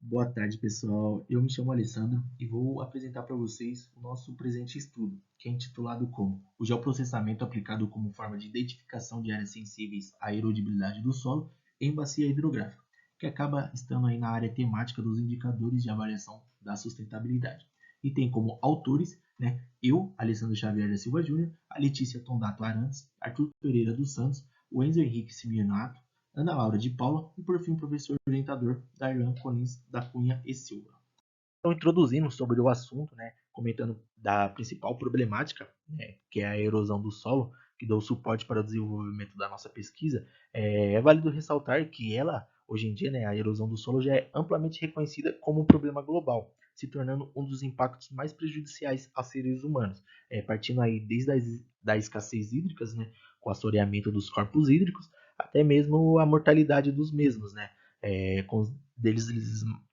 Boa tarde, pessoal. Eu me chamo Alessandro e vou apresentar para vocês o nosso presente estudo, que é intitulado como o geoprocessamento aplicado como forma de identificação de áreas sensíveis à erodibilidade do solo em bacia hidrográfica, que acaba estando aí na área temática dos indicadores de avaliação da sustentabilidade. E tem como autores, eu, Alessandro Xavier da Silva Júnior, a Letícia Tondato Arantes, Arthur Pereira dos Santos, o Enzo Henrique Simeonato, Ana Laura de Paula e, por fim, o professor orientador Darlan Colins da Cunha e Silva. Então, introduzindo sobre o assunto, comentando da principal problemática, que é a erosão do solo, que deu suporte para o desenvolvimento da nossa pesquisa, é válido ressaltar que ela, hoje em dia, a erosão do solo já é amplamente reconhecida como um problema global, se tornando um dos impactos mais prejudiciais aos seres humanos, partindo aí desde da escassez hídrica, com o assoreamento dos corpos hídricos, até mesmo a mortalidade dos mesmos, com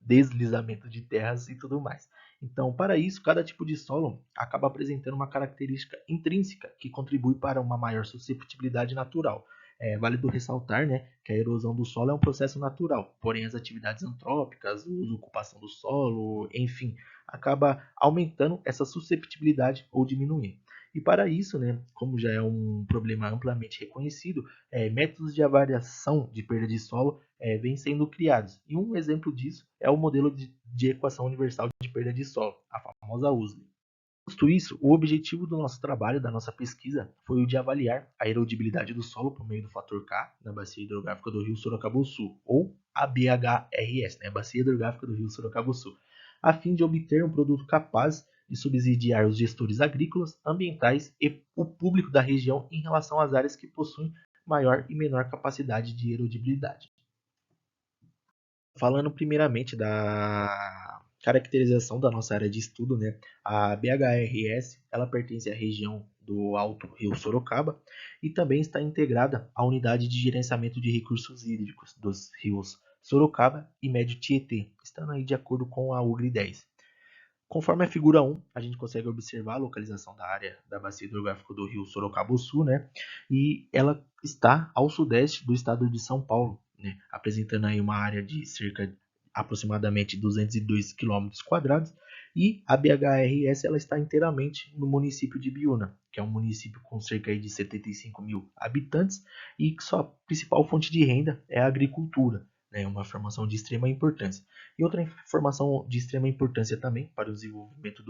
deslizamento de terras e tudo mais. Então, para isso, cada tipo de solo acaba apresentando uma característica intrínseca que contribui para uma maior susceptibilidade natural. É válido ressaltar, que a erosão do solo é um processo natural, porém as atividades antrópicas, a ocupação do solo, enfim, acaba aumentando essa susceptibilidade ou diminuindo. E para isso, como já é um problema amplamente reconhecido, métodos de avaliação de perda de solo vêm sendo criados. E um exemplo disso é o modelo de equação universal de perda de solo, a famosa USL. Posto isso, o objetivo do nosso trabalho, da nossa pesquisa, foi o de avaliar a erodibilidade do solo por meio do fator K na bacia hidrográfica do rio Sorocaba-Sul, ou a BHRS, Bacia Hidrográfica do rio Sorocaba-Sul, a fim de obter um produto capaz de subsidiar os gestores agrícolas, ambientais e o público da região em relação às áreas que possuem maior e menor capacidade de erodibilidade. Falando primeiramente da caracterização da nossa área de estudo, a BHRS ela pertence à região do Alto Rio Sorocaba e também está integrada à unidade de gerenciamento de recursos hídricos dos rios Sorocaba e Médio Tietê, estando aí de acordo com a UGRI 10. Conforme a figura 1, a gente consegue observar a localização da área da bacia hidrográfica do rio Sorocaba-Sul, e ela está ao sudeste do estado de São Paulo, apresentando aí uma área de cerca de aproximadamente 202 km², e a BHRS ela está inteiramente no município de Biúna, que é um município com cerca de 75 mil habitantes e que sua principal fonte de renda é a agricultura, uma formação de extrema importância. E outra informação de extrema importância também para o desenvolvimento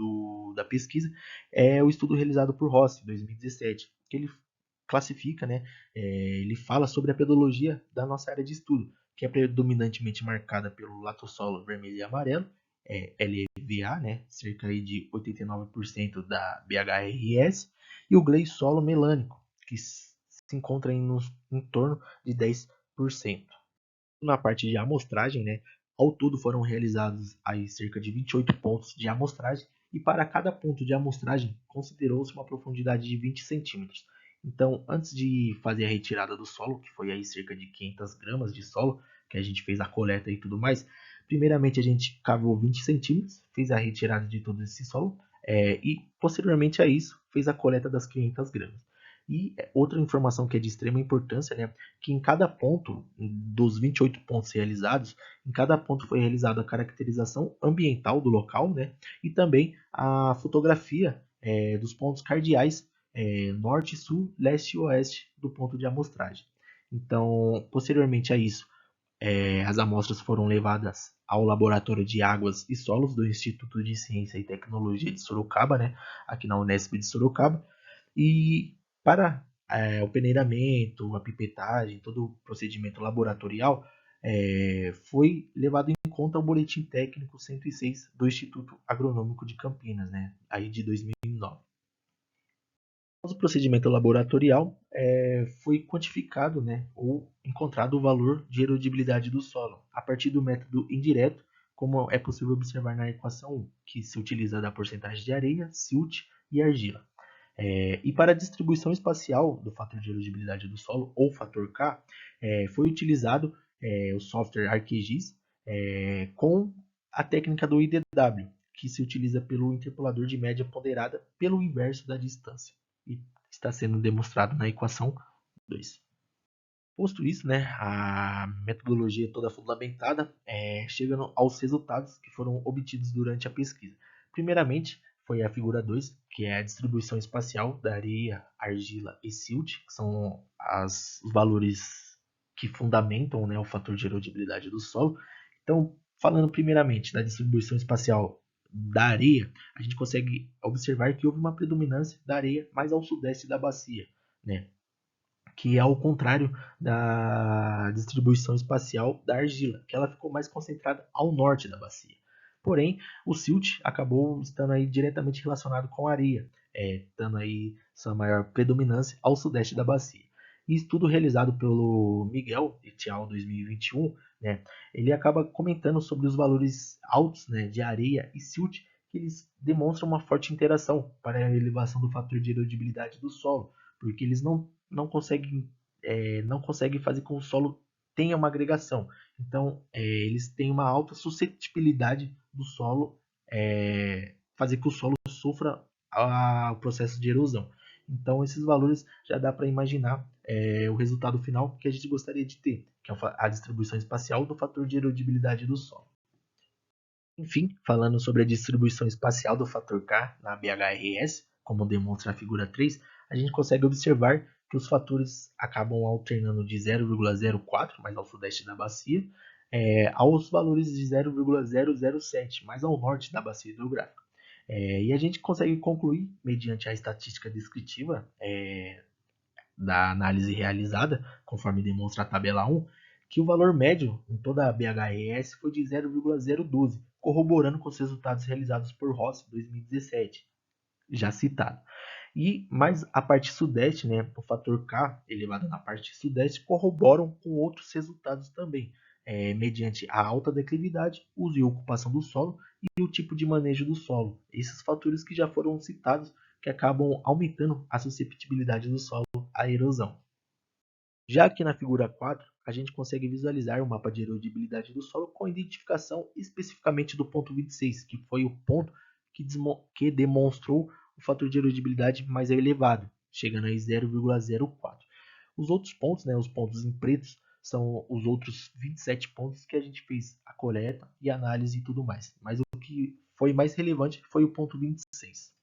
da pesquisa é o estudo realizado por Rossi, em 2017, que ele classifica, ele fala sobre a pedologia da nossa área de estudo, que é predominantemente marcada pelo latossolo vermelho e amarelo, LVA, cerca aí de 89% da BHRS, e o gleissolo melânico, que se encontra em torno de 10%. Na parte de amostragem, ao todo foram realizados aí cerca de 28 pontos de amostragem e para cada ponto de amostragem considerou-se uma profundidade de 20 centímetros. Então, antes de fazer a retirada do solo, que foi aí cerca de 500 gramas de solo, que a gente fez a coleta e tudo mais, primeiramente a gente cavou 20 centímetros, fez a retirada de todo esse solo e posteriormente a isso fez a coleta das 500 gramas. E outra informação que é de extrema importância, que em cada ponto, dos 28 pontos realizados, em cada ponto foi realizada a caracterização ambiental do local, e também a fotografia dos pontos cardeais norte, sul, leste e oeste do ponto de amostragem. Então, posteriormente a isso, as amostras foram levadas ao Laboratório de Águas e Solos do Instituto de Ciência e Tecnologia de Sorocaba, aqui na Unesp de Sorocaba, e para o peneiramento, a pipetagem, todo o procedimento laboratorial, foi levado em conta o Boletim Técnico 106 do Instituto Agronômico de Campinas, aí de 2009. Após o procedimento laboratorial, foi quantificado, ou encontrado o valor de erodibilidade do solo, a partir do método indireto, como é possível observar na equação 1, que se utiliza da porcentagem de areia, silt e argila. E para a distribuição espacial do fator de erodibilidade do solo, ou fator K, foi utilizado o software ArcGIS com a técnica do IDW, que se utiliza pelo interpolador de média ponderada pelo inverso da distância. E está sendo demonstrado na equação 2. Posto isso, né, a metodologia toda fundamentada chega aos resultados que foram obtidos durante a pesquisa. Primeiramente, foi a figura 2, que é a distribuição espacial da areia, argila e silt, que são os valores que fundamentam, né, o fator de erodibilidade do solo. Então, falando primeiramente da distribuição espacial da areia, a gente consegue observar que houve uma predominância da areia mais ao sudeste da bacia, né? Que é ao contrário da distribuição espacial da argila, que ela ficou mais concentrada ao norte da bacia. Porém, o silt acabou estando aí diretamente relacionado com a areia, dando aí sua maior predominância ao sudeste da bacia. E estudo realizado pelo Miguel et al. 2021, né, ele acaba comentando sobre os valores altos, né, de areia e silt, que eles demonstram uma forte interação para a elevação do fator de erodibilidade do solo, porque eles não conseguem fazer com que o solo tenha uma agregação. Então, eles têm uma alta suscetibilidade do solo, fazer que o solo sofra o processo de erosão. Então, esses valores já dá para imaginar o resultado final que a gente gostaria de ter, que é a distribuição espacial do fator de erodibilidade do solo. Enfim, falando sobre a distribuição espacial do fator K na BHRS, como demonstra a figura 3, a gente consegue observar que os fatores acabam alternando de 0,04, mais ao sudeste da bacia, aos valores de 0,007, mais ao norte da bacia hidrográfica. E a gente consegue concluir, mediante a estatística descritiva da análise realizada, conforme demonstra a tabela 1, que o valor médio em toda a BHRS foi de 0,012, corroborando com os resultados realizados por Ross em 2017, já citado. Mas a parte sudeste, né, o fator K elevado na parte sudeste, corroboram com outros resultados também, mediante a alta declividade, uso e ocupação do solo e o tipo de manejo do solo. Esses fatores que já foram citados, que acabam aumentando a susceptibilidade do solo à erosão. Já aqui na figura 4, a gente consegue visualizar o mapa de erodibilidade do solo com identificação especificamente do ponto 26, que foi o ponto que demonstrou o fator de erodibilidade mais elevado, chegando a 0,04. Os outros pontos, né, os pontos em pretos, são os outros 27 pontos que a gente fez a coleta e análise e tudo mais. Mas o que foi mais relevante foi o ponto 26.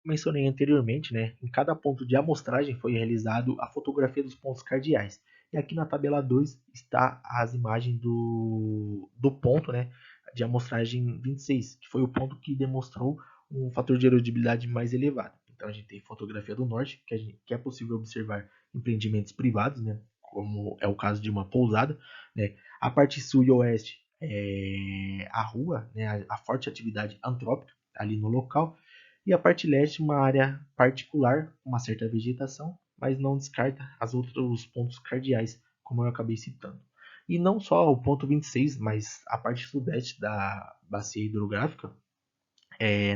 Mencionei anteriormente, né, em cada ponto de amostragem foi realizado a fotografia dos pontos cardeais. E aqui na tabela 2 está as imagens do ponto, né, de amostragem 26, que foi o ponto que demonstrou um fator de erodibilidade mais elevado. Então a gente tem fotografia do norte, que é possível observar empreendimentos privados, né, como é o caso de uma pousada. Né. A parte sul e oeste é a rua, né, a forte atividade antrópica ali no local. E a parte leste, uma área particular, uma certa vegetação, mas não descarta os outros pontos cardeais, como eu acabei citando. E não só o ponto 26, mas a parte sudeste da bacia hidrográfica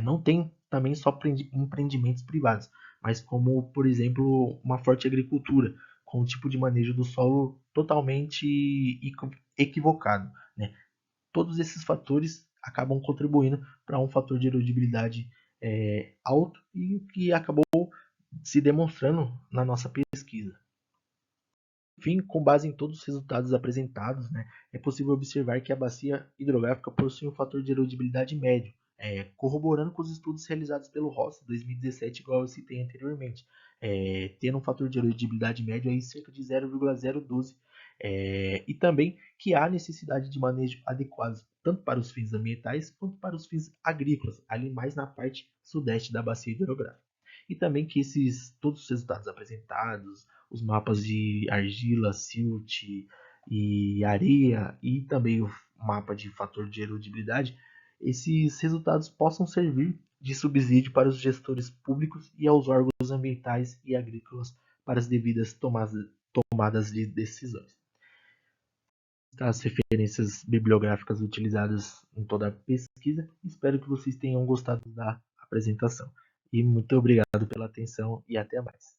não tem também só empreendimentos privados, mas como, por exemplo, uma forte agricultura, com um tipo de manejo do solo totalmente equivocado. Né? Todos esses fatores acabam contribuindo para um fator de erodibilidade alto e que acabou se demonstrando na nossa pesquisa. Enfim, com base em todos os resultados apresentados, né, é possível observar que a bacia hidrográfica possui um fator de erodibilidade médio, corroborando com os estudos realizados pelo Ross em 2017, igual eu citei anteriormente, tendo um fator de erodibilidade médio aí cerca de 0,012, e também que há necessidade de manejo adequado tanto para os fins ambientais quanto para os fins agrícolas, ali mais na parte sudeste da bacia hidrográfica. E também que todos os resultados apresentados, os mapas de argila, silt e areia e também o mapa de fator de erodibilidade, esses resultados possam servir de subsídio para os gestores públicos e aos órgãos ambientais e agrícolas para as devidas tomadas de decisões. As referências bibliográficas utilizadas em toda a pesquisa. Espero que vocês tenham gostado da apresentação. E muito obrigado pela atenção e até mais.